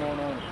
అవునవును.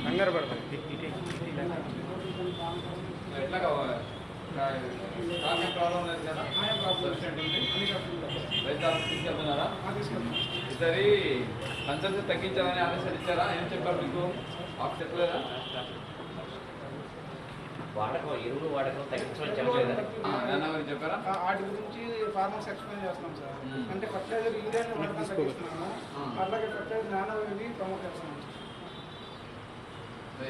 కంగారు పడతాను ఎట్లా కావాలి ప్రాబ్లం లేదు కదా రైతు తీసుకెళ్తున్నారా ఈసారి కన్సల్టెన్సీ తగ్గించాలని ఆదేశాలు ఇచ్చారా ఏం చెప్పారు మీకు ఆఫ్ చెప్పలేదా వాడకం ఎరువులు వాడకం తగ్గించమని చెప్పలేదా చెప్పారా వాటి గురించి ఫార్మర్స్ ఎక్స్ప్లెయిన్ చేస్తాం సార్ అంటే ఫర్టిలైజర్ యూరియాని వాడకం తగ్గిస్తున్నాము అలాగే ఫర్టిలైజర్ నానో ఇవి ప్రమోట్ చేస్తున్నాం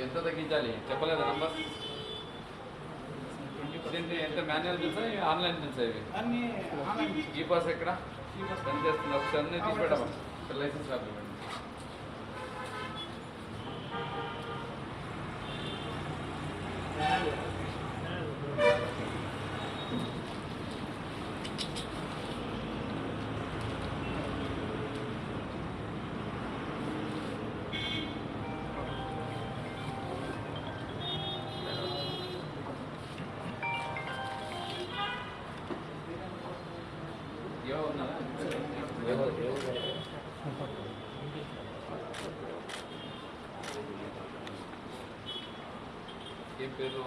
ఎంత తగ్గించాలి చెప్పలేదా నంబర్ ఎంత మాన్యువల్ తెలుసా ఆన్లైన్ తెలుసా ఇవి అన్ని ఆన్లైన్ ఈ పాస్ ఎక్కడ ఎంత చేస్తుంది ఒకసారి అన్నీ తీసి పెట్టామా లైసెన్స్ రాదు ఏ పేరు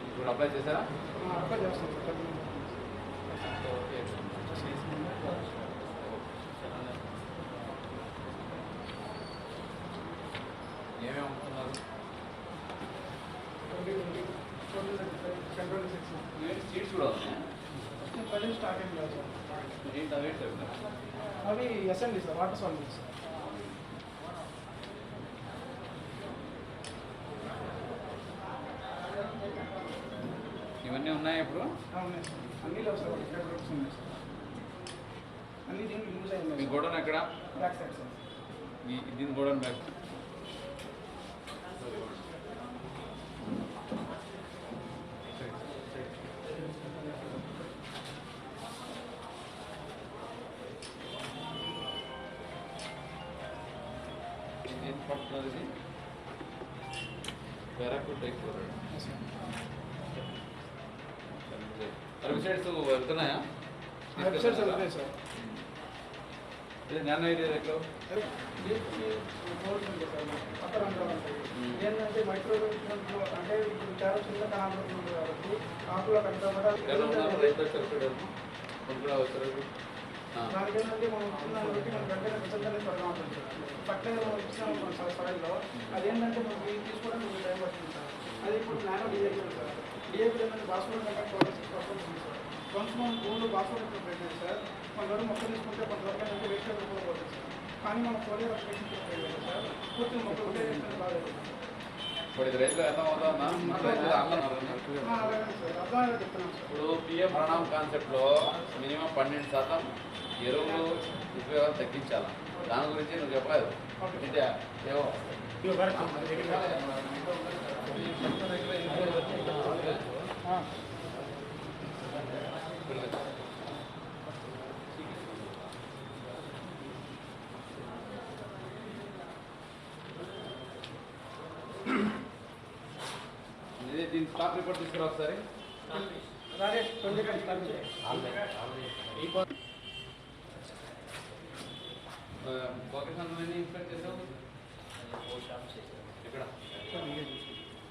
ఇప్పుడు అప్లై చేశారా అప్లై చేస్తాం సార్ ఏమేమి అమ్ముతున్నారు సీట్స్ కూడా ఉన్నాయి స్టార్ట్ అయింది సార్ ఏంటి అవి చెప్తారా అవి SMD sir water solvent sir ఇవన్నీ ఉన్నాయి ఇప్పుడు ఉన్నాయి సార్ అన్నీ లేవు సార్ ప్రొడక్ట్స్ ఉన్నాయి సార్ అన్నీ దీనికి యూజ్ మీ అయ్యింది గోడౌన్ ఎక్కడ బ్యాక్ సైడ్ సార్ దీని గోడౌన్ బ్యాక్ ఏం పడుతున్నారు ఇది పారాఫిట్ టైక్లోరైడ్ హెర్బిసైడ్స్ వెళ్తున్నాయా వెబ్సైట్స్ ఉంటాయి సార్ ఇది నానో ఏరియా ఎక్కడ అక్కడ ఏంటంటే మైక్రోవేవ్ అంటే చాలా చిన్న కణాలు ఉంటుంది కాబట్టి ఆకులో దానికి ఏంటంటే మనం ఇచ్చిన దాన్ని బట్టి మనం వెంటనే రిజల్ట్ అనేది త్వరగా ఉంటుంది పక్కన మనం ఇచ్చిన సరైలో అదేంటంటే మనకి తీసుకోవడానికి టైం పడుతుంది సార్ అది ఇప్పుడు నానో డిఏపీ సార్ డిఏపీ ఏంటంటే బాస్మతి కంటే 46% ఉంది సార్ వన్స్ మనం భూమిలో బాస్మతి పెట్టాం సార్ మన దగ్గర మొక్కలు తీసుకుంటే కొంతవరకు అంటే వేస్ట్ అయిపోతుంది సార్ కానీ మనం ఫోలియో రెస్ట్రిక్షన్ చెప్పలేదు సార్ పూర్తి మొక్కలు ఉంటే బాగా ఇప్పుడు ఇది రైతులు అర్థం అవుతుందా అలాగే సార్ అర్థం చెప్తున్నాం సార్ ఇప్పుడు పిఎం ప్రణామ్ కాన్సెప్ట్లో మినిమం 12% ఎరువులు ఉపయోగాలు తగ్గించాలి దాని గురించి నువ్వు చెప్పలేదు అంటే ఏవో స్టాక్ రిపోర్ట్ తీసుకురా ఒకసారి. రాజేష్ 20 గంటలు స్టార్ట్ చేయండి. లొకేషన్ ఎన్ని ఇన్స్పెక్ట్ చేసావు? ఎక్కడ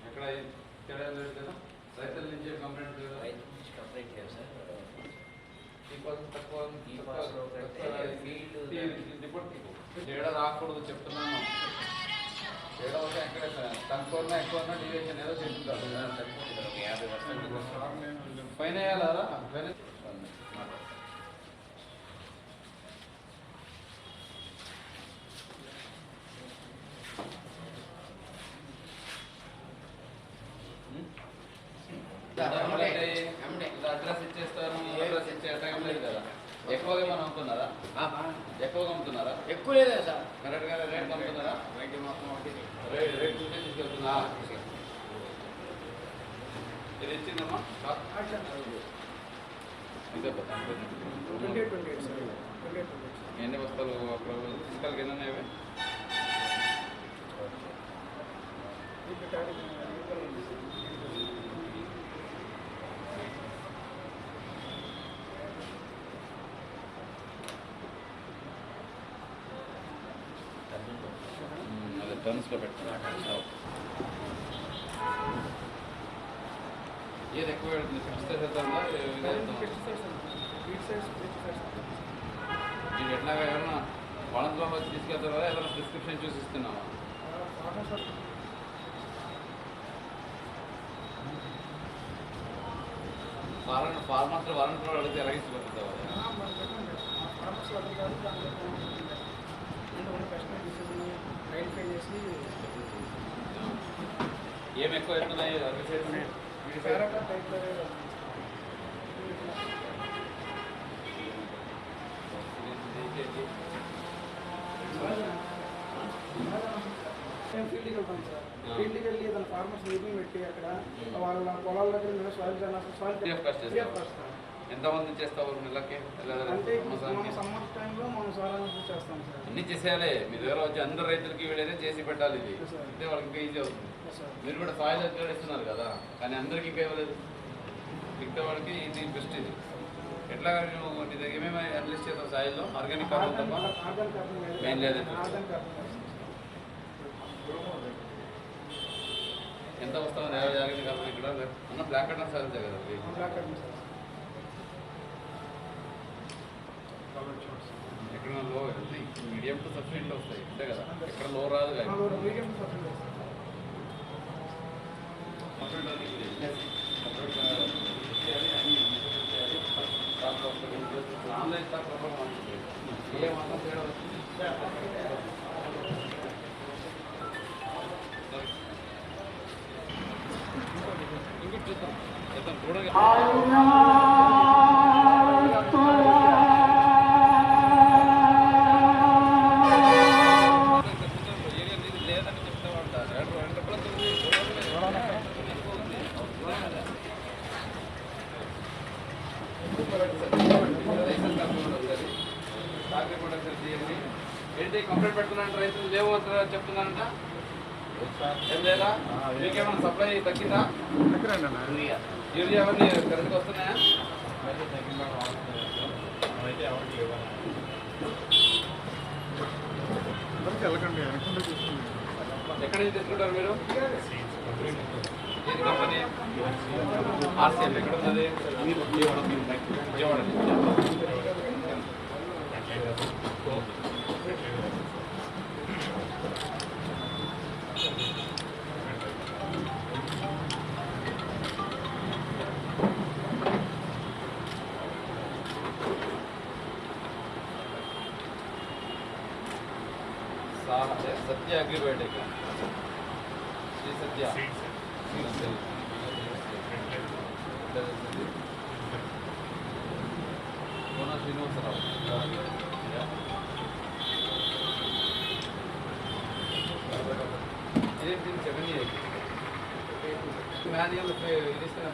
ఎక్కడ తేడా లేదు కదా? రైతుల నుంచి కంప్లైంట్ లేదా? కంప్లైంట్ చేయాలి సార్. రిపోర్ట్ తేడా రాకూడదు చెప్తున్నాను. తేడా వస్తే ఎక్కడ తక్కువ ఎక్కువ డివిజన్ ఏదో చెప్తుంటారు. 50% ఫైన్ వేయాలా? ఫైన్ అడ్రస్ ఇచ్చేస్తారు. అడ్రస్ ఇచ్చే టైం లేదు కదా. ఎక్కువగా మనం అమ్ముతున్నారా? ఎక్కువగా అమ్ముతున్నారా? ఎక్కువ లేదా సార్? కరెక్ట్గా రేట్ అమ్ముతున్నారా? రేట్ చూసే తీసుకెళ్తున్నా. ఇది ఇచ్చిందమ్మా ఇదే 28 సార్. 28 ఎన్ని వస్తాలు అక్కడ తీసుకెళ్ళకి ఎన్ని ఉన్నాయి? అదే టర్న్స్లో పెట్టుకున్నా. ఏది ఎక్కువ పెడుతుంది? ఫిక్స్ చేద్దామా? నేను ఎట్లాగా ఏమన్నా వాళ్ళంలో వచ్చి తీసుకెళ్తారా? ఏదైనా ప్రిస్క్రిప్షన్ చూసి ఇస్తున్నావా? ఫార్మర్స్ వారంటీ అడిగితే ఎలాగ ఇచ్చిపోతుందా? ఏం ఎక్కువ అవుతున్నాయి? ఫీల్డ్కి వెళ్తాం సార్. ఫీల్డ్కి వెళ్ళి తన ఫార్మర్స్ మీటింగ్ పెట్టి అక్కడ వాళ్ళ పొలాల దగ్గర మేము ఎంతమంది చేస్తావు నెలకి? అంటే సమ్మర్ టైంలో మనం స్వరాన్ని చేస్తాం సార్. అన్ని చేసేయాలి. మీ దగ్గర వచ్చి అందరు రైతులకి వీడైతే చేసి పెట్టాలి. ఇది అంటే వాళ్ళకి ఇంకా ఈజీ అవుతుంది. మీరు కూడా సాయిల్ అధికారులు ఇస్తున్నారు కదా, కానీ అందరికీ ఇంకా ఇవ్వలేదు. మిగతా వాళ్ళకి ఇది బెస్ట్. ఇది ఎట్లా నువ్వు నీ దగ్గర ఏమేమి అనలిస్ట్ చేస్తావు? సాయిల్లో ఆర్గానిక్ కార్బన్ తప్ప మెయిన్ లేదు. ఎంత వస్తావు? ఆర్గానిక్ కార్బన్ ఇక్కడ అన్న బ్లాక్ కట్టిన సాధించే కదా. ఎక్కడ లో మీడియం టు సబ్సిడీలో వస్తాయి అంతే కదా. ఎక్కడ లో రాదు కదా. ఆన్లైన్ స్టాక్ ఏమాత్రం తేడా వస్తుంది. ఇంకోటి చూద్దాం చేద్దాం చూడగా. ఏంటి కంప్లైంట్ పెడుతున్నారంట? రైతులు లేవు చెప్తున్నారంట. ఏం లేదా? మీకేమైనా సప్లై తగ్గిందా? యూరియా అవన్నీ కరెక్ట్గా వస్తున్నాయా? ఎక్కడి నుంచి తెచ్చుకుంటారు మీరు? ఏది కంపెనీ? ఆర్సీఎల్ ఎక్కడ ఉన్నది? విజయవాడ. सत्य एग्रीबायोटिक श्री सत्य श्रीनिवासराव మాన్యువల్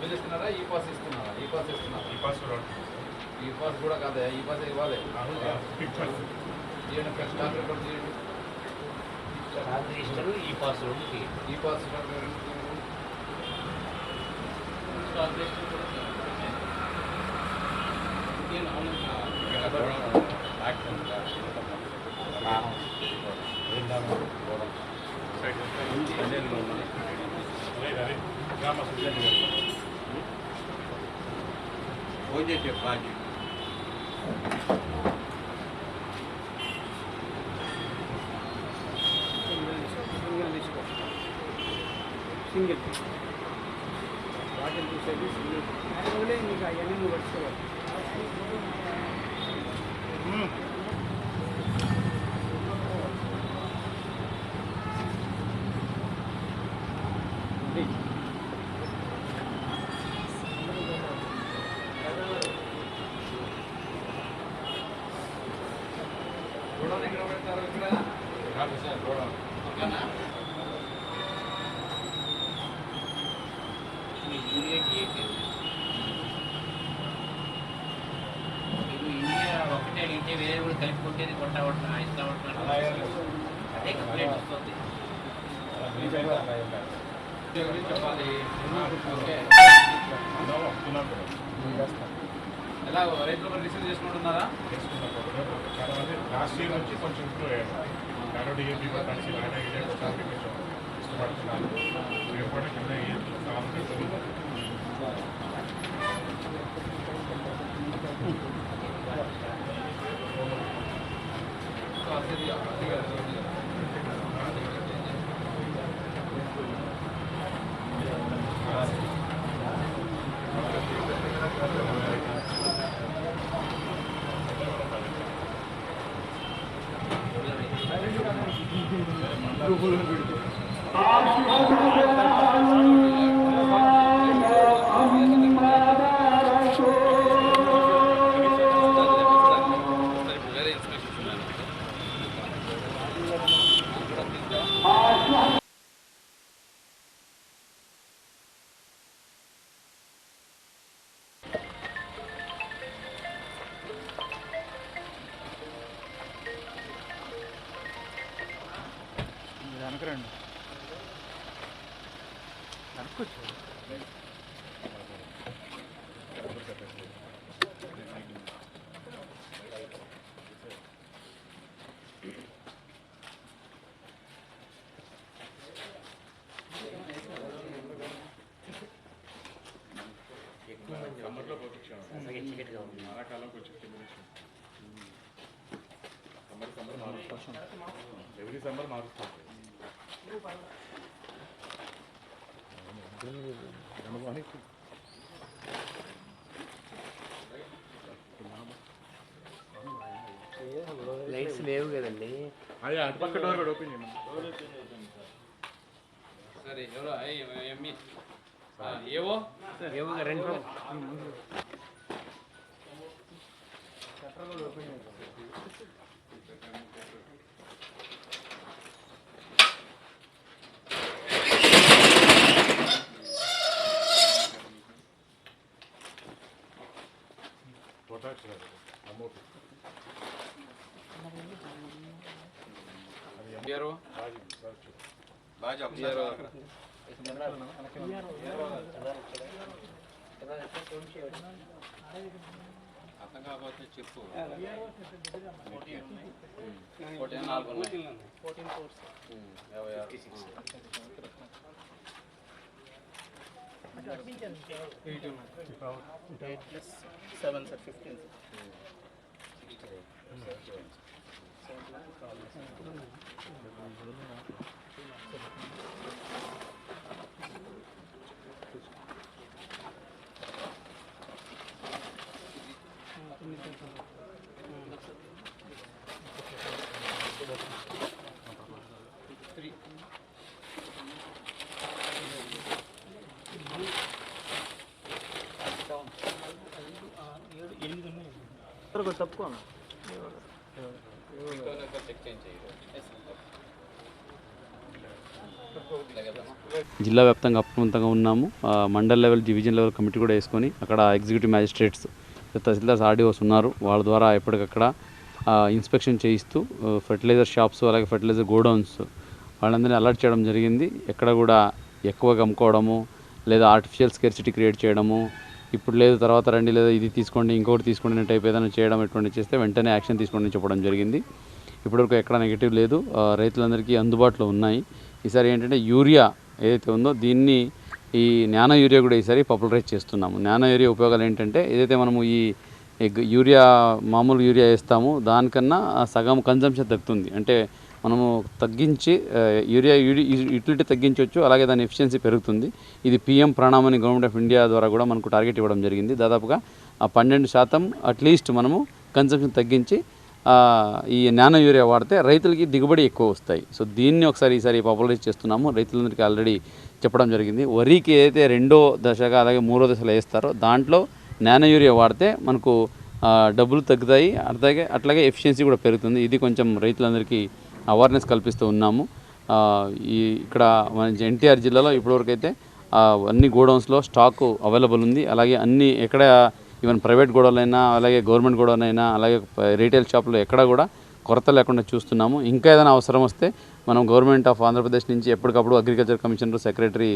బిల్ ఇస్తున్నారా? ఈ పాస్ ఇస్తున్నారా? ఈ పాస్ కూడా కాదా? ఈ పాస్ ఇవ్వాలి. స్టాక్ రిపోర్ట్ చేయండి. రిజిస్టర్ ఈ పాస్ ఈ పాస్ ఆపరేషన్ కూడా చేయాలి. ఇంకేం సింగిల్ వాటిని చూసేది సింగిల్ మాన్యువలే మీకు అవన్నీ నువ్వు పట్టుకోవాలి. గోడౌన్ ఎక్కడ పెడతారు? ఇక్కడ కాదు సార్, గోడౌన్ ఓకేనా? యూరియా డిఏపి మీరు యూరియా ఒకటే అడిగితే వేరే కూడా కలిపి కొట్టేది ఇస్తా ఉంటున్నారు. అదే కంప్లైంట్ వస్తుంది. చెప్పాలి. ఓకే. ఎలా రైతులు మరి రిసీవ్ చేసుకుంటున్నారా? చాలా మంది లాస్ట్ ఇయర్ నుంచి కొంచెం ఇంప్రూవ్ అయ్యారు. డిఏపీ కలిసి ఆయన కొంచెం ఇష్టపడుతున్నారు. మేము కూడా కింద వెనకరండి వెనకొచ్చు. సమ్మర్లో పంపించాము. వానాకాలం కొంచెం కింద సమ్మర్ మారుస్తాం. ఎవ్రీ సమ్మర్ మారుస్తాం. లైట్స్ లేవు కదండి. అదే అటుపక్క డోర్ కూడా ఓపెన్ చేయమని. సరే ఎవరో ఎంఈ ఏవో ఏమో రెండు అర్థం కాకపోతే చెప్పు. 7 సార్ 15 తక్కువ జిల్లా వ్యాప్తంగా అప్రమత్తంగా ఉన్నాము. Mandal level, division level committee కూడా వేసుకొని అక్కడ ఎగ్జిక్యూటివ్ మ్యాజిస్ట్రేట్స్, తహసీల్దార్స్, ఆర్డీఓస్ ఉన్నారు. వాళ్ళ ద్వారా ఎప్పటికక్కడ ఇన్స్పెక్షన్ చేయిస్తూ ఫెర్టిలైజర్ షాప్స్, అలాగే ఫెర్టిలైజర్ గోడౌన్స్ వాళ్ళందరినీ అలర్ట్ చేయడం జరిగింది. ఎక్కడ కూడా ఎక్కువగా అమ్ముకోవడము లేదా ఆర్టిఫిషియల్ స్కేర్సిటీ క్రియేట్ చేయడము, ఇప్పుడు లేదు తర్వాత రండి, లేదా ఇది తీసుకోండి ఇంకొకటి తీసుకోండి అనే టైప్ ఏదైనా చేయడం ఎటువంటి చేస్తే వెంటనే యాక్షన్ తీసుకోండి అని చెప్పడం జరిగింది. ఇప్పటివరకు ఎక్కడ నెగిటివ్ లేదు, రైతులందరికీ అందుబాటులో ఉన్నాయి. ఈసారి ఏంటంటే యూరియా ఏదైతే ఉందో దీన్ని ఈ నానో యూరియా కూడా ఈసారి పాపులరైజ్ చేస్తున్నాము. నానో యూరియా ఉపయోగాలు ఏంటంటే ఏదైతే మనము ఈ యూరియా మామూలు యూరియా వేస్తామో దానికన్నా సగం కన్జంప్షన్ తగ్గుతుంది. అంటే మనము తగ్గించి యూరియా యూటిలిటీ తగ్గించవచ్చు, అలాగే దాని ఎఫిషియన్సీ పెరుగుతుంది. ఇది PM ప్రణామ్ అని గవర్నమెంట్ ఆఫ్ ఇండియా ద్వారా కూడా మనకు టార్గెట్ ఇవ్వడం జరిగింది. దాదాపుగా 12% అట్లీస్ట్ మనము కన్జంప్షన్ తగ్గించి ఈ నానో యూరియా వాడితే రైతులకి దిగుబడి ఎక్కువ వస్తాయి. సో దీన్ని ఈసారి పాపులరైజ్ చేస్తున్నాము. రైతులందరికీ ఆల్రెడీ చెప్పడం జరిగింది. వరికి ఏదైతే 2వ దశగా అలాగే 3వ దశలో వేస్తారో దాంట్లో నానో యూరియా వాడితే మనకు డబ్బులు తగ్గుతాయి, అట్లాగే ఎఫిషియన్సీ కూడా పెరుగుతుంది. ఇది కొంచెం రైతులందరికీ అవేర్నెస్ కల్పిస్తూ ఉన్నాము. ఇక్కడ మన NTR జిల్లాలో ఇప్పటివరకు అయితే అన్ని గోడౌన్స్లో స్టాకు అవైలబుల్ ఉంది. అలాగే అన్ని ఎక్కడ ఈవెన్ ప్రైవేట్ గోడౌన్లైనా అలాగే గవర్నమెంట్ గోడౌన్లైనా అలాగే రీటైల్ షాప్లో ఎక్కడ కూడా కొరత లేకుండా చూస్తున్నాము. ఇంకా ఏదైనా అవసరం వస్తే మనం గవర్నమెంట్ ఆఫ్ ఆంధ్రప్రదేశ్ నుంచి ఎప్పటికప్పుడు అగ్రికల్చర్ కమిషనర్ సెక్రటరీ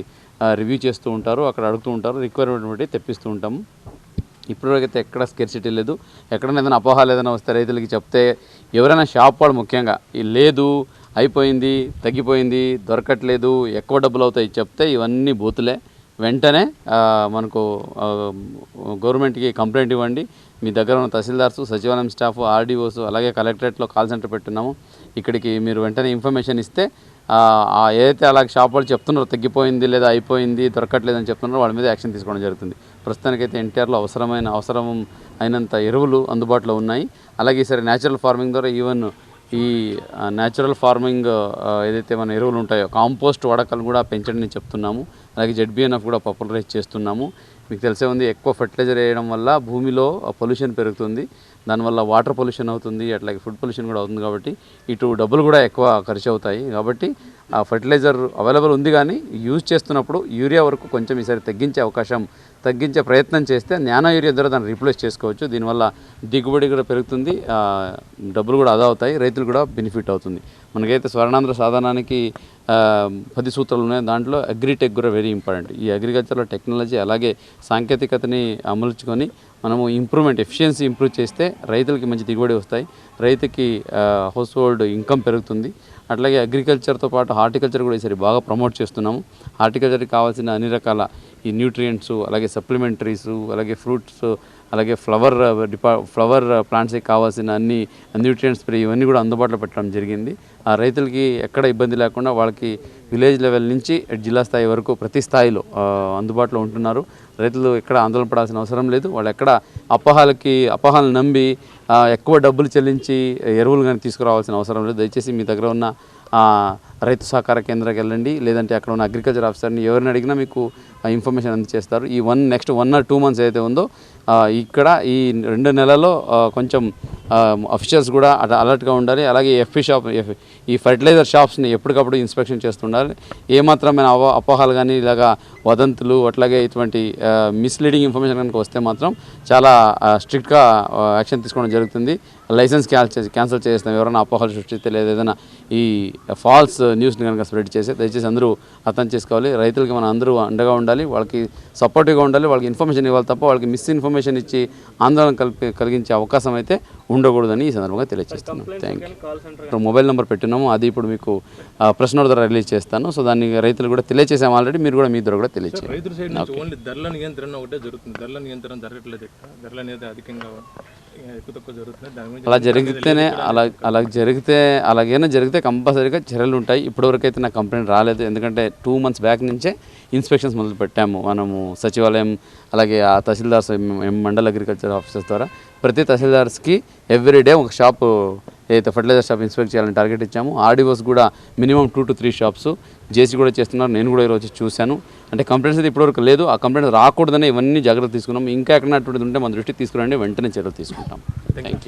రివ్యూ చేస్తూ ఉంటారు, అక్కడ అడుగుతూ ఉంటారు, రిక్వైర్మెంట్ బట్టి తెప్పిస్తూ ఉంటాము. ఇప్పటివరకైతే ఎక్కడ స్కేర్సిటీ లేదు. ఎక్కడైనా ఏదైనా అపోహాలు ఏదైనా వస్తే రైతులకి చెప్తే ఎవరైనా షాప్ వాడు ముఖ్యంగా లేదు అయిపోయింది తగ్గిపోయింది దొరకట్లేదు ఎక్కువ డబ్బులు అవుతాయి చెప్తే ఇవన్నీ బూతులే. వెంటనే మనకు గవర్నమెంట్కి కంప్లైంట్ ఇవ్వండి. మీ దగ్గర ఉన్న తహసీల్దార్సు, సచివాలయం స్టాఫ్, RDOస్ అలాగే కలెక్టరేట్లో కాల్ సెంటర్ పెట్టున్నాము. ఇక్కడికి మీరు వెంటనే ఇన్ఫర్మేషన్ ఇస్తే ఏదైతే అలాగే షాప్ వాళ్ళు చెప్తున్నారో తగ్గిపోయింది లేదా అయిపోయింది దొరకట్లేదు అని చెప్తున్నారో వాళ్ళ మీద యాక్షన్ తీసుకోవడం జరుగుతుంది. ప్రస్తుతానికైతే NTRలో అవసరం అయినంత ఎరువులు అందుబాటులో ఉన్నాయి. అలాగే ఈసారి న్యాచురల్ ఫార్మింగ్ ద్వారా ఈవెన్ ఈ న్యాచురల్ ఫార్మింగ్ ఏదైతే మన ఎరువులు ఉంటాయో కాంపోస్ట్ వాడకాలు కూడా పెంచడం చెప్తున్నాము. అలాగే ZBNF కూడా పాపులరైజ్ చేస్తున్నాము. మీకు తెలిసే ఉంది, ఎక్కువ ఫర్టిలైజర్ వేయడం వల్ల భూమిలో పొల్యూషన్ పెరుగుతుంది, దానివల్ల వాటర్ పొల్యూషన్ అవుతుంది, అట్లాగే ఫుడ్ పొల్యూషన్ కూడా అవుతుంది. కాబట్టి ఇటు డబ్బులు కూడా ఎక్కువ ఖర్చు అవుతాయి. కాబట్టి ఆ ఫర్టిలైజర్ అవైలబుల్ ఉంది, కానీ యూజ్ చేస్తున్నప్పుడు యూరియా వరకు కొంచెం ఈసారి తగ్గించే ప్రయత్నం చేస్తే నానో యూరియా ద్వారా దాన్ని రీప్లేస్ చేసుకోవచ్చు. దీనివల్ల దిగుబడి కూడా పెరుగుతుంది, డబ్బులు కూడా ఆదా అవుతాయి, రైతులు కూడా బెనిఫిట్ అవుతుంది. మనకైతే స్వర్ణాంధ్ర సాధనానికి 10 సూత్రాలు ఉన్నాయి. దాంట్లో అగ్రిటెక్ కూడా వెరీ ఇంపార్టెంట్. ఈ అగ్రికల్చర్లో టెక్నాలజీ అలాగే సాంకేతికతని అమలుచుకొని మనము ఎఫిషియన్సీ ఇంప్రూవ్ చేస్తే రైతులకి మంచి దిగుబడి వస్తాయి, రైతుకి హౌస్ హోల్డ్ ఇన్కమ్ పెరుగుతుంది. అట్లాగే అగ్రికల్చర్తో పాటు హార్టికల్చర్ కూడా ఈసారి బాగా ప్రమోట్ చేస్తున్నాము. హార్టికల్చర్కి కావాల్సిన అన్ని రకాల ఈ న్యూట్రియంట్స్ అలాగే సప్లిమెంటరీస్ అలాగే ఫ్రూట్స్ అలాగే ఫ్లవర్ ప్లాంట్స్కి కావాల్సిన అన్ని న్యూట్రియంట్స్ ఇవన్నీ కూడా అందుబాటులో పెట్టడం జరిగింది. ఆ రైతులకి ఎక్కడ ఇబ్బంది లేకుండా వాళ్ళకి విలేజ్ లెవెల్ నుంచి జిల్లా స్థాయి వరకు ప్రతి స్థాయిలో అందుబాటులో ఉంటున్నారు. రైతులు ఎక్కడ ఆందోళన పడాల్సిన అవసరం లేదు. వాళ్ళు ఎక్కడ అపోహాలను నమ్మి ఎక్కువ డబ్బులు చెల్లించి ఎరువులు కానీ తీసుకురావాల్సిన అవసరం లేదు. దయచేసి మీ దగ్గర ఉన్న రైతు సహకార కేంద్రానికి వెళ్ళండి, లేదంటే అక్కడ ఉన్న అగ్రికల్చర్ ఆఫీసర్ని ఎవరిని అడిగినా మీకు ఇన్ఫర్మేషన్ అందజేస్తారు. ఈ నెక్స్ట్ 1 or 2 months ఏదైతే ఉందో ఇక్కడ ఈ 2 నెలల్లో కొంచెం అఫీషియల్స్ కూడా అలర్ట్గా ఉండాలి. అలాగే ఈ ఫర్టిలైజర్ షాప్స్ని ఎప్పటికప్పుడు ఇన్స్పెక్షన్ చేస్తుండాలి. ఏమాత్రమైన అపోహాలు కానీ ఇలాగా వదంతులు అట్లాగే ఇటువంటి మిస్లీడింగ్ ఇన్ఫర్మేషన్ కనుక వస్తే మాత్రం చాలా స్ట్రిక్ట్గా యాక్షన్ తీసుకోవడం జరుగుతుంది. లైసెన్స్ క్యాన్సిల్ చేస్తాం ఎవరైనా అపోహాలు సృష్టిస్తే లేదా ఏదైనా ఈ ఫాల్స్ న్యూస్ని కనుక స్ప్రెడ్ చేస్తే. దయచేసి అందరూ అర్థం చేసుకోవాలి. రైతులకి మనం అందరూ అండగా ఉండాలి, వాళ్ళకి సపోర్టివ్గా ఉండాలి, వాళ్ళకి ఇన్ఫర్మేషన్ ఇవ్వాలి తప్ప వాళ్ళకి మిస్ఇన్ఫర్మేషన్ ఇచ్చి ఆందోళన కలిగించే అవకాశం అయితే ఉండకూడదని ఈ సందర్భంగా తెలియజేస్తున్నాం. Thank you. మొబైల్ నెంబర్ పెట్టినాము, అది ఇప్పుడు మీకు ప్రెస్ నోట్ ద్వారా రిలీజ్ చేస్తాను. సో దాన్ని రైతులు కూడా తెలియజేసాము ఆల్రెడీ, మీరు కూడా మీ ద్వారా కూడా తెలియజేయండి. రైతుల సైడ్ నుంచి ఓన్లీ ధరల నియంత్రణ ఒకటే జరుగుతుంది, ధరల నియంత్రణ జరగట్లేదు. ధరలు అనేది అధికంగా ఎక్కువ తక్కువ జరుగుతుంది. అలాగైనా జరిగితే కంపల్సరీగా చర్యలు ఉంటాయి. ఇప్పటివరకు అయితే నాకు కంప్లైంట్ రాలేదు, ఎందుకంటే 2 months బ్యాక్ నుంచే ఇన్స్పెక్షన్స్ మొదలు పెట్టాము మనము సచివాలయం అలాగే ఆ తహసీల్దార్స్ మండల్ అగ్రికల్చర్ ఆఫీసర్స్ ద్వారా. ప్రతి తహసీల్దార్స్కి ఎవ్రీడే ఒక షాప్ ఏదైతే ఫర్టిలైజర్ షాప్ ఇన్స్పెక్ట్ చేయాలని టార్గెట్ ఇచ్చాము. RDOస్ కూడా మినిమం 2 to 3 షాప్స్ జేసీ కూడా చేస్తున్నారు. నేను కూడా ఈరోజు చూశాను. అంటే కంప్లైంట్స్ అయితే ఇప్పటివరకు లేదు. ఆ కంప్లైంట్స్ రాకూడదని ఇవన్నీ జాగ్రత్త తీసుకున్నాం. ఇంకా ఎక్కడ అటువంటిది ఉంటే మన దృష్టికి తీసుకురండి, వెంటనే చర్యలు తీసుకుంటాం. Thank you.